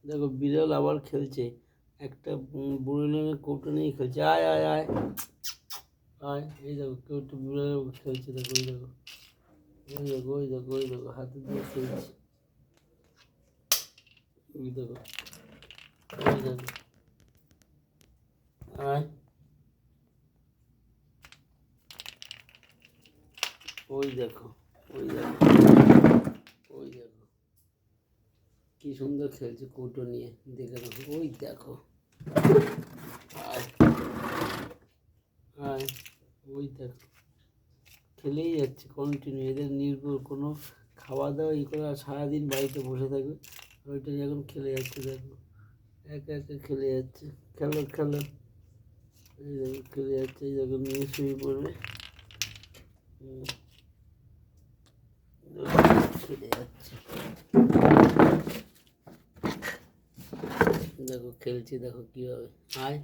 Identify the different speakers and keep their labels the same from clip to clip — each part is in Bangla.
Speaker 1: দেখো বিড়াল আবার খেলছে, একটা বুড়িলের কৌটো নিয়ে খেলছে। আয় আয় আয় আয়, এই দেখো কেউ একটু বিড়ালের খেলছে, দেখো ওই দেখো, ওই দেখো ওই দেখো ওই দেখো হাতে দিয়ে খেলছে, ওই দেখো ওই দেখো। আয়, ওই দেখো ওই দেখো ওই দেখো কি সুন্দর খেলছে কৌটো নিয়ে, দেখে দেখো ওই দেখো। আয় আয়, ওই দেখো খেলেই যাচ্ছে কন্টিনিউ, এদের নির্ভর কোনো খাওয়া দাওয়া ই করে, আর সারাদিন বাড়িতে বসে থাকবে, ওইটা যখন খেলে যাচ্ছে দেখো, একা একা খেলে যাচ্ছে। খেলো খেলো, এই দেখো খেলে যাচ্ছে, এই দেখো নিয়ে শুয়ে পড়বে, খেলে যাচ্ছে। দেখো খেলছি, দেখো কীভাবে। আয়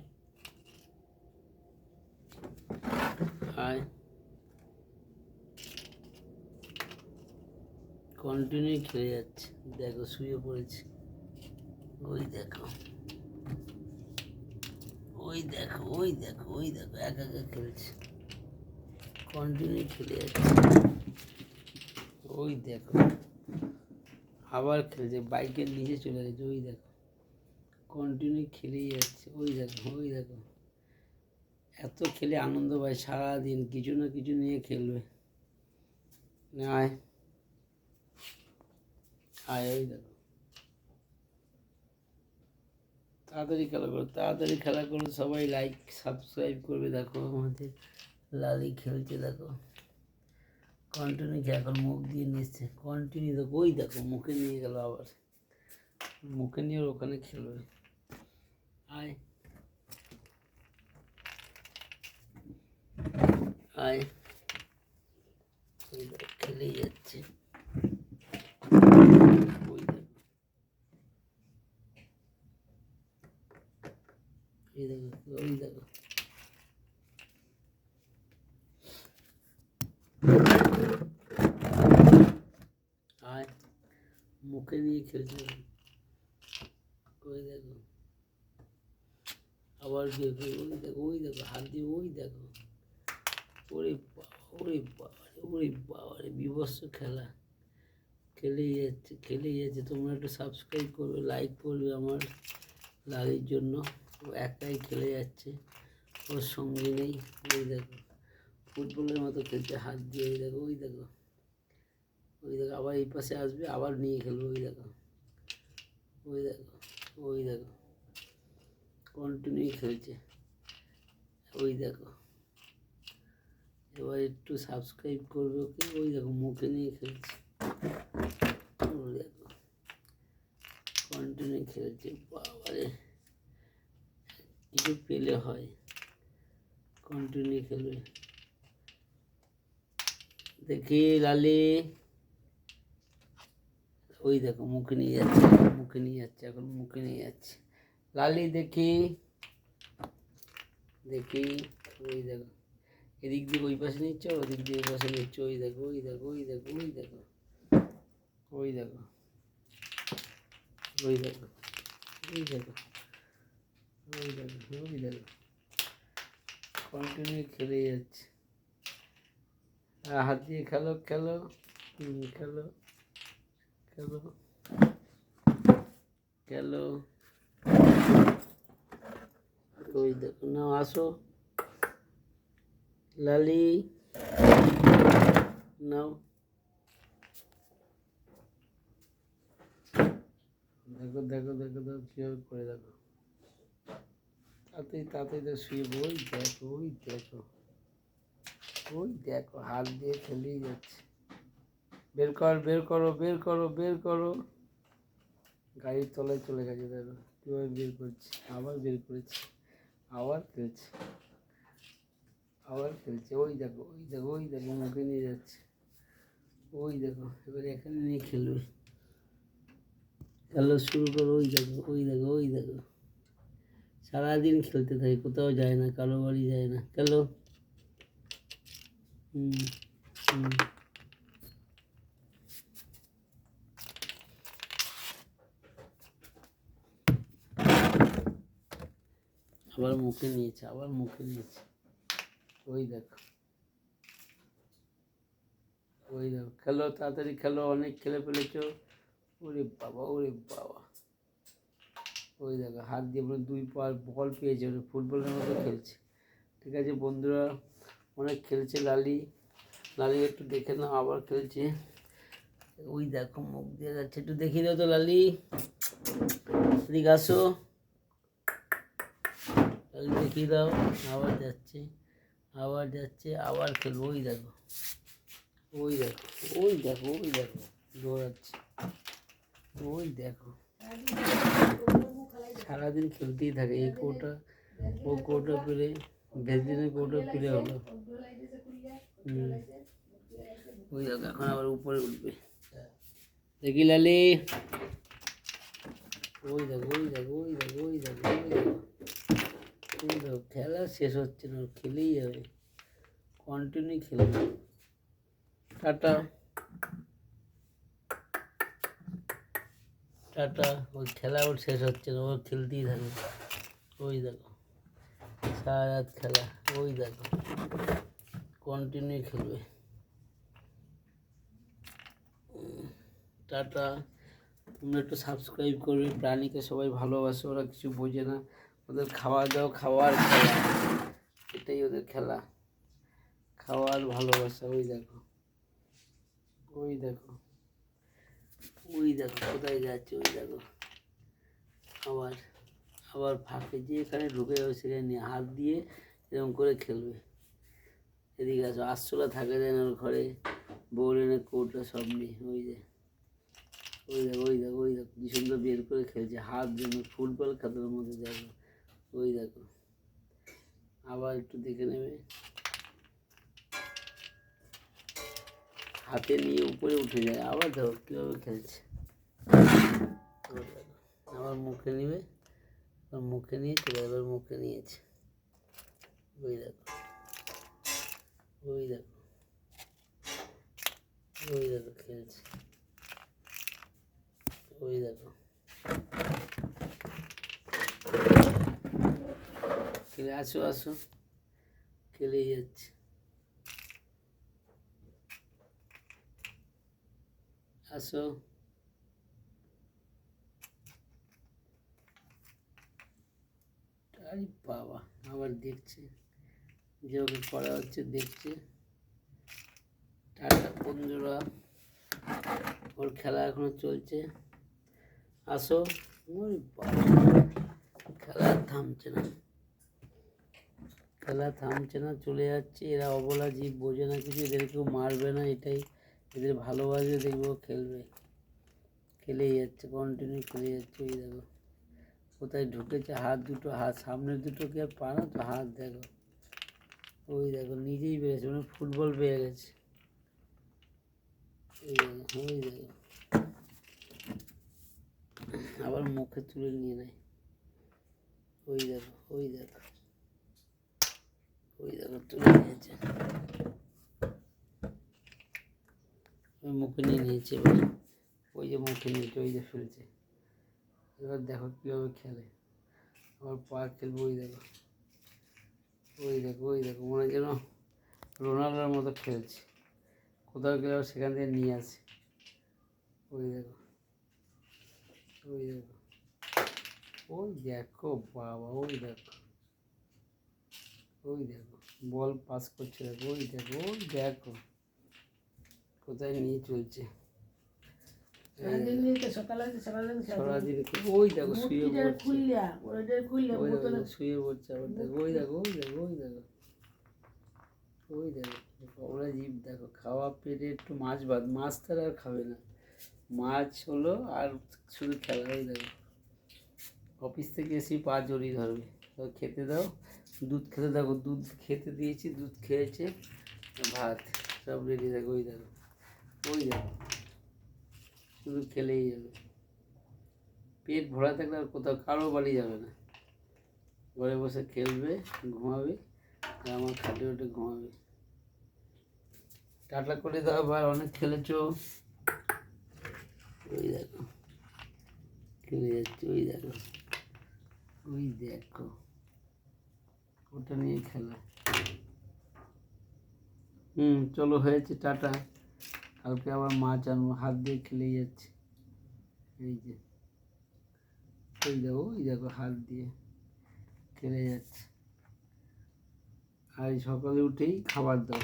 Speaker 1: আয়, কন্টিনিউ খেলে যাচ্ছে, দেখো শুয়ে পড়েছে, ওই দেখো ওই দেখো ওই দেখো ওই দেখো একা একা খেলছে, কন্টিনিউ খেলে যাচ্ছে, ওই দেখো আবার খেলছে, বাইকের নিচে চলে গেছে, ওই দেখো কন্টিনিউ খেলেই যাচ্ছে, ওই দেখো ওই দেখো। এত খেলে আনন্দ পায়, সারাদিন কিছু না কিছু নিয়ে খেলবে। আয় আয়, ওই দেখো তাড়াতাড়ি খেলা করো, তাড়াতাড়ি খেলা করো, সবাই লাইক সাবস্ক্রাইব করবে। দেখো আমাদের লালি খেলছে, দেখো কন্টিনিউ, এখন মুখ দিয়ে নিচ্ছে কন্টিনিউ, দেখো ওই দেখো মুখে নিয়ে গেল, আবার মুখে নিয়ে ওখানে খেলবে। আয় আয়, ওই দেখো খেলেই যাচ্ছে, ওই দেখো এই দেখো ওই দেখো। আয়, মুখে নিয়ে খেলছে, ওই দেখো আবার বের করে, ওই দেখো ওই দেখো হাত দিয়ে, ওই দেখো ওরে বাবা ওরে বাবা ওরে বাবা রে, বিভৎস খেলা, খেলেই যাচ্ছে খেলেই যাচ্ছে। তোমরা একটু সাবস্ক্রাইব করবে, লাইক করবে আমার লালির জন্য, ও একাই খেলে যাচ্ছে, ওর সঙ্গে নেই। ওই দেখো ফুটবলের মতো খেলছে হাত দিয়ে, ওই দেখো ওই দেখো ওই দেখো আবার এই পাশে আসবে, আবার নিয়ে খেলবে, ওই দেখো ওই দেখো ওই দেখো কন্টিনিউ খেলছে, ওই দেখো। এবার একটু সাবস্ক্রাইব করবে ওকে, ওই দেখো মুখে নিয়ে খেলছে, ওই দেখো কন্টিনিউ খেলছে। বাবারে, কিছু পেলে হয়, কন্টিনিউ খেলবে। দেখি লালি, ওই দেখো মুখে নিয়ে যাচ্ছে, মুখে নিয়ে যাচ্ছে, এখন মুখে নিয়ে যাচ্ছে লালি, দেখি দেখি, ওই দেখো এদিক দিয়ে ওই পাশে নিচ্ছে, ওদিক দিয়ে ওই পাশে নিচ্ছে, ওই দেখো ওই দেখো ওই দেখো ওই দেখো ওই দেখো ওই দেখো ওই দেখো ওই দেখো ওই দেখো কন্টিনিউ খেলে যাচ্ছে। হাত দিয়ে খেলো খেলো, খেলো খেলো খেলো, ওই দেখো না, আসো লালি, নাও দেখো দেখো দেখো দেখো কীভাবে করে, দেখো তাতেই তাতেই তো শুয়ে, ওই দেখো ওই দেখো ওই দেখো হাত দিয়ে খেলেই যাচ্ছে। বের কর, বের করো বের করো বের করো, গাড়ির তলায় চলে গেছে, দেখো কীভাবে বের করছে, আবার বের করেছে, আবার খেলছে আবার খেলছে, ওই দেখো ওই দেখো ওই দেখো মুখে নিয়ে যাচ্ছে, ওই দেখো এবার এখানে নিয়ে খেলবে। খেলা শুরু করো, ওই দেখো ওই দেখো ওই দেখো সারাদিন খেলতে থাকে, কোথাও যায় না, কারো বাড়ি যায় না। খেলো, হুম হুম আবার মুখে নিয়েছে, আবার মুখে নিয়েছে। ওই দেখো, ওই দেখো, খেলো তাড়াতাড়ি খেলো, অনেক খেলে ফেলেছো। ওরে বাবা, ওরে বাবা, ওই দেখো হাত দিয়ে পুরো 2 পা বল পেয়েছে, ওটা ফুটবলের মতো খেলছে। ঠিক আছে বন্ধুরা, অনেক খেলছে লালি, লালি একটু দেখে নাও, আবার খেলছে। ওই দেখো মুখ দিয়ে যাচ্ছে, একটু দেখিয়ে দাও তো লালি, এদিকে আসো, লালি দেখিয়ে দাও। আবার যাচ্ছে, আবার যাচ্ছে, আবার খেলবো। ওই দেখো, ওই দেখো, ওই দেখো, ওই দেখো দৌড়াচ্ছে। ওই দেখো, সারাদিন খেলতেই থাকে, এই কোটা ও কোটা পেরে, ভেজদিনের কোটা পেরে হলো। ওই দেখো এখন আবার উপরে উঠবে, দেখি লালি। ওই দেখো, ওই দেখো, ওই দেখো, ওই দেখো, ওই দেখো, ওই দেখো, খেলা শেষ হচ্ছে না, খেলেই যাবে, কন্টিনিউ খেলবে। Tata, tata. ওই খেলা ওর শেষ হচ্ছে না, ওর খেলতেই থাকবে। ওই দেখো সারা রাত খেলা, ওই দেখো কন্টিনিউ খেলবে। টাটা। তোমরা একটু সাবস্ক্রাইব করবে, প্রাণীকে সবাই ভালোবাসে, ওরা কিছু বোঝে না, ওদের খাওয়া দাও, খাওয়ার খেলা, এটাই ওদের খেলা, খাওয়ার ভালোবাসা। ওই দেখো, ওই দেখো, ওই দেখো কোথায় যাচ্ছে, ওই দেখো আবার, আবার ফাঁকে যে এখানে ঢুকে যাবে সেখানে নিয়ে হাত দিয়ে এরকম করে খেলবে। এদিকে আসো, আটশোলা থাকে যায় না ওর ঘরে, বউলেনের কৌটা সব নেই। ওই যে, ওই দেখো, ওই দেখো, ওই দেখো কি সুন্দর বের করে খেলছে, হাত যেন ফুটবল খেলার মধ্যে দেখো। ওই দেখো আবার একটু দেখে নেবে, হাতে নিয়ে উপরে উঠে যায়, আবার দেখো কীভাবে খেলছে। আবার মুখে নিবে, আবার মুখে নিয়ে চলে যাবে, মুখে নিয়েছে। ওই দেখো, ওই দেখো, ওই দেখো খেলছে। ওই দেখো খেলে, আসো আসো, খেলেই যাচ্ছে। আসো, আরে বাবা, আবার দেখছে যে ওকে করা হচ্ছে, দেখছে। টাটা বন্ধুরা, ওর খেলা এখনো চলছে। আসো, ওরে বাবা, খেলা থামছে না, খেলা থামছে না, চলে যাচ্ছে। এরা অবলা জীব, বোঝে না কিছু, এদের কেউ মারবে না, এটাই এদের ভালোবাসবে, দেখবো খেলবে, খেলেই যাচ্ছে, কন্টিনিউ খেলে যাচ্ছে। ওই দেখো কোথায় ঢুকেছে, হাত দুটো, হাত সামনের দুটো কি আর পা না তো, হাত দেখো। ওই দেখো নিজেই বেড়েছে, মানে ফুটবল পেয়ে গেছে। ওই দেখো, ওই দেখো আবার মুখে তুলে নিয়ে নেয়। ওই দেখো, ওই দেখো, ওই দেখো তুলে নিয়েছে, ওই মুখে নিয়ে নিয়েছে এবার। ওই যে মুখে নিয়েছে, ওই যে ফেলছে। এবার দেখো কীভাবে খেলে, আবার পা খেলবে। ওই দেখো, ওই দেখো, ওই দেখো মনে হয় যেন রোনাল্ডোর মতো খেলছে, কোথাও গেলে সেখান থেকে নিয়ে আসে। ওই দেখো, ওই দেখো, ওই দেখো বাবা, ওই দেখো, ওই দেখো বল পাস করছে, দেখো ওই দেখো, ওই দেখো কোথায় নিয়ে চলছে। ওই দেখো শুয়ে পড়ছে, শুয়ে পড়ছে আবার দেখো। ওই দেখো, ওই দেখো, ওই দেখো, ওই দেখো ওরা জীব দেখো, খাওয়া পেটে একটু মাছ ভাত, মাছ তারা আর খাবে না, মাছ হলো আর শুধু খেলা। ওই দেখো অফিস থেকে এসে পা জড়িয়ে ধরবে, খেতে দাও, দুধ খেতে দেখো, দুধ খেতে দিয়েছি, দুধ খেয়েছে, ভাত সব রেডি। দেখো ওই দেখো, ওই দেখো শুধু খেলেই যাবে, পেট ভরা থাকলে আর কোথাও কারো বাড়ি যাবে না, ঘরে বসে খেলবে, ঘুমাবে, আর আমার খাটে উঠে ঘুমাবে। টাটা করে দাও, আবার অনেক খেলেছো। ওই দেখো খেলে যাচ্ছে, ওই দেখো, ওই দেখো। ওটা নিয়ে খেলা। চলো হয়েছে, টাটা। কালকে আবার মাছ আনবো, হাত দিয়ে খেলেই যাচ্ছে। এই যে ওই দেখো হাত দিয়ে খেলে যাচ্ছে। আর সকালে উঠেই খাবার দাও,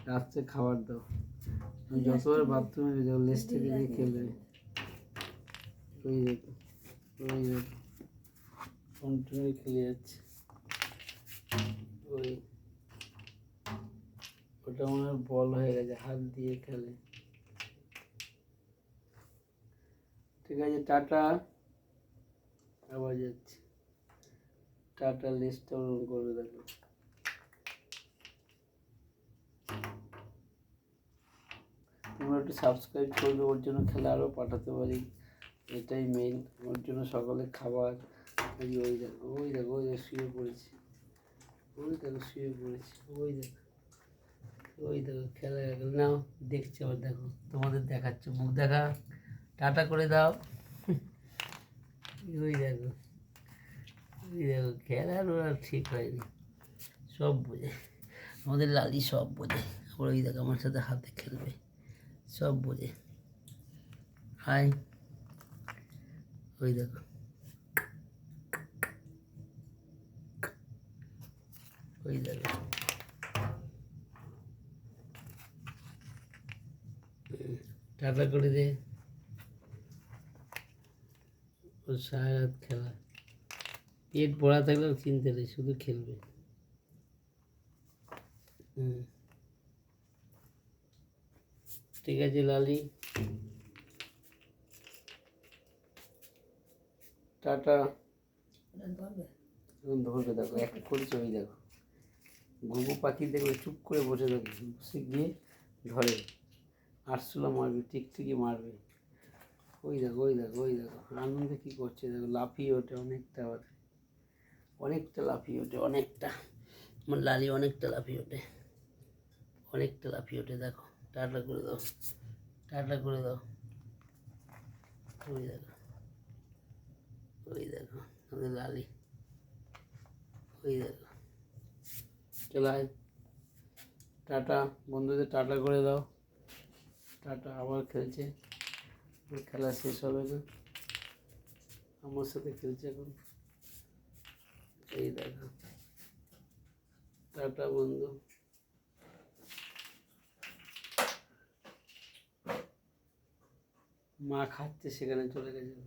Speaker 1: রাত্রে খাবার দাও। যতবার বাথরুমে যাও লেজ থেকে দিয়ে খেলবে। ওই দেখো কন্টিনিউ খেলে যাচ্ছে। ওটা মনে হয় বল হয়ে গেছে, হাত দিয়ে খেলে। ঠিক আছে, টাটা। আবার যাচ্ছে, টাটা। লিস্টটা ওরকম করবে দেখো। তোমরা একটু সাবস্ক্রাইব করবে, ওর জন্য খেলা আরও পাঠাতে পারি, এটাই মেন। ওর জন্য সকালে খাবার। ওই দেখো শুয়ে পড়েছে। ওই দেখো খেলা নাও দেখছে। আবার দেখো, তোমাদের দেখাচ্ছে, মুখ দেখা, টাটা করে দাও। ওই দেখো খেলার ওরা ঠিক হয়নি, সব বোঝে আমাদের লালি, সব বোঝে। আবার ওই দেখো আমার সাথে হাতে খেলবে, সব বোঝে। হাই, ওই দেখো টাটা করে দে। ও সারা রাত খেলা, পেট ভরা থাকলেও চিনতে নেই, শুধু খেলবে। ঠিক আছে লালি, টাটা। এখন ধরবে দেখো, এক করেছে। ওই দেখো ঘুঘু পাখি দেখবে চুপ করে বসে থাকে, বসে গিয়ে ধরে আরশোলা মারবে, টিকটিকি মারবে। ওই দেখো আনন্দে কী করছে দেখো, লাফিয়ে ওঠে অনেকটা, লাফিয়ে ওঠে অনেকটা। আমার লালি অনেকটা লাফিয়ে ওঠে, দেখো। টাটা করে দাও, ওই দেখো আমাদের লালি। দেখো চলে আয়, টাটা। বন্ধুদের টাটা করে দাও, টাটা। আবার খেলছে, খেলা শেষ হবে না, আমার সাথে খেলছে এখন। এই দেখো টাটা বন্ধু। মা খাচ্ছে, সেখানে চলে গেছে।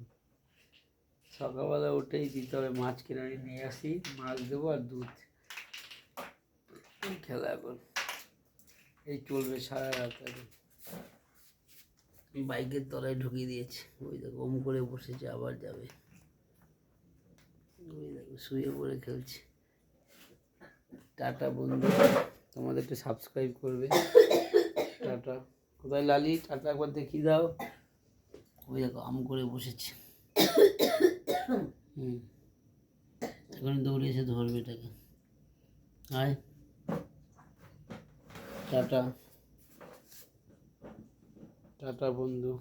Speaker 1: সকালবেলা উঠেই দিতে হবে, মাছ কিনে নিয়ে আসি, মাছ দেবো আর দুধ। খেলা এখন এই চলবে সারা রাত। বাইকের তলায় ঢুকিয়ে দিয়েছে, ওই দেখো ওম করে বসেছে, আবার যাবে। ওই দেখো শুয়ে পড়ে খেলছে। টাটা বন্ধু, তোমাদের একটু সাবস্ক্রাইব করবে। টাটা। কোথায় লালি? টাটা একবার দেখিয়ে দাও। ওই দেখো আম করে বসেছে। এখন দৌড়ে এসে ধরবে এটাকে। আয়, টাটা বন্ধু।